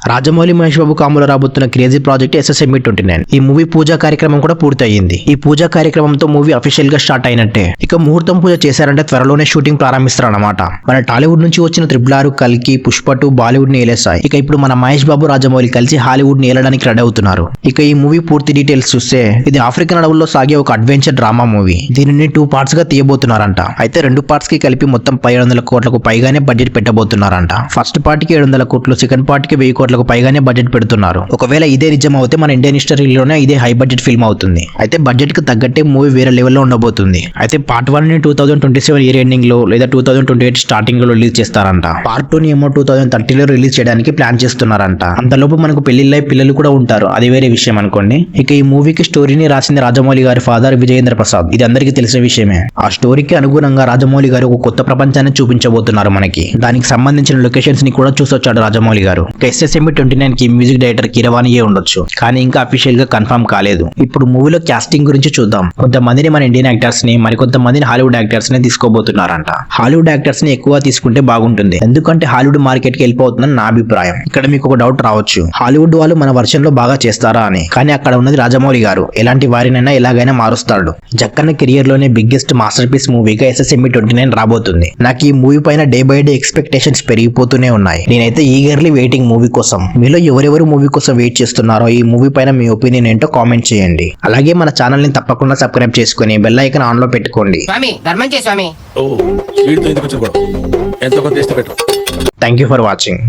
రాజమౌళి మహేష్ బాబు కాంబోలో రాబోతున్న crazy project SSME 29. ఈ movie పూజా కార్యక్రమం కూడా పూర్తయింది. ఈ పూజా కార్యక్రమంతో మూవీ అఫీషియల్ గా స్టార్ట్ అయినట్టే. ఇక ముహూర్తం పూజ చేశారంటే త్వరలోనే షూటింగ్ ప్రారంభిస్తారన్నమాట. మన టాలీవుడ్ నుంచి వచ్చిన 666, కల్కి, పుష్ప 2 బాలీవుడ్ ని ఏలేసాయి. ఇక ఇప్పుడు మన మహేష్ బాబు, రాజమౌళి కలిసి హాలీవుడ్ ని ఏలడానికి రెడీ అవుతున్నారు. ఇక ఈ మూవీ పూర్తి డీటెయిల్స్ చూస్తే ఇది ఆఫ్రికన్ అడవుల్లో సాగే ఒక అడ్వెంచర్ డ్రామా మూవీ. దీనిని 2 పార్ట్స్ గా తీయబోతున్నారంట. అయితే 2 పార్ట్స్ కి కలిపి మొత్తం 700 కోట్లకు పైగానే బడ్జెట్ పెట్టబోతున్నారంట. ఫస్ట్ పార్ట్ కి 700 కోట్లు, సెకండ్ పార్ట్ కి 1000 కోట్లకు పైగానే బడ్జెట్ పెడుతున్నారు. ఒకవేళ ఇదే నిజం అవుతే మన ఇండియన్ హిస్టరీలోనే ఇదే హై బడ్జెట్ ఫిల్మ్ అవుతుంది. అయితే బడ్జెట్ కి తగ్గట్టే మూవీ వేరే లెవెల్లో ఉండబోతుంది. అయితే పార్ట్ 1 ని 2027 ఇయర్ ఎండింగ్ లో లేదా 2028 స్టార్టింగ్ లో రిలీజ్ చేస్తారంట. పార్ట్ 2 ని ఏమో 2030 లో రిలీజ్ చేయడానికి ప్లాన్ చేస్తున్నారంట. అంతలోపు మనకు పెళ్లిళ్ళై పిల్లలు కూడా ఉంటారు, అది వేరే విషయం అనుకోండి. ఇక ఈ మూవీకి స్టోరీని రాసింది రాజమౌళి గారి ఫాదర్ విజయేంద్ర ప్రసాద్. ఇది అందరికీ తెలిసిన విషయమే. ఆ స్టోరీకి అనుగుణంగా రాజమౌళి గారు ఒక కొత్త ప్రపంచాన్ని చూపించబోతున్నారు మనకి. దానికి సంబంధించిన లొకేషన్స్ ని కూడా చూసొచ్చాడు రాజమౌళి గారు. SSME 29 కి మ్యూజిక్ డైరెక్టర్ కీరవాణియే ఉండొచ్చు, కానీ ఇంకా అఫీషియల్ గా కన్ఫర్మ్ కాలేదు. ఇప్పుడు మూవీలో కాస్టింగ్ గురించి చూద్దాం. కొంతమందిని మన ఇండియన్ యాక్టర్స్ ని, మరికొంతమందిని హాలీవుడ్ యాక్టర్స్ ని తీసుకోబోతున్నారంట. హాలీవుడ్ యాక్టర్స్ ని ఎక్కువ తీసుకుంటే బాగుంటుంది, ఎందుకంటే హాలీవుడ్ మార్కెట్ కి వెళ్ళిపోతుందని నా అభిప్రాయం. ఇక్కడ మీకు ఒక డౌట్ రావచ్చు, హాలీవుడ్ వాళ్ళు మన వర్షన్ లో బాగా చేస్తారా అని. కానీ అక్కడ ఉన్నది రాజమౌళి గారు, ఎలాంటి వారినైనా ఎలాగైనా మారుస్తాడు. జక్కన్న కెరియర్ లోనే బిగ్గెస్ట్ మాస్టర్ పీస్ మూవీగా SSME 29 రాబోతుంది. నాకు ఈ మూవీ పైన డే బై డే ఎక్స్పెక్టేషన్స్ పెరిగిపోతూనే ఉన్నాయి. నేనైతే ఈగర్లీ వెయిటింగ్ మూవీ కోసం. మీలో ఎవరెవరు మూవీ కోసం వెయిట్ చేస్తున్నారో, ఈ మూవీ పైన మీ ఒపీనియన్ ఏంటో కామెంట్ చేయండి. అలాగే మన ఛానల్ ని తప్పకుండా సబ్స్క్రైబ్ చేసుకుని బెల్ ఐకాన్ ఆన్ లో పెట్టుకోండి. ధర్మం చేయి స్వామి. Thank you for watching.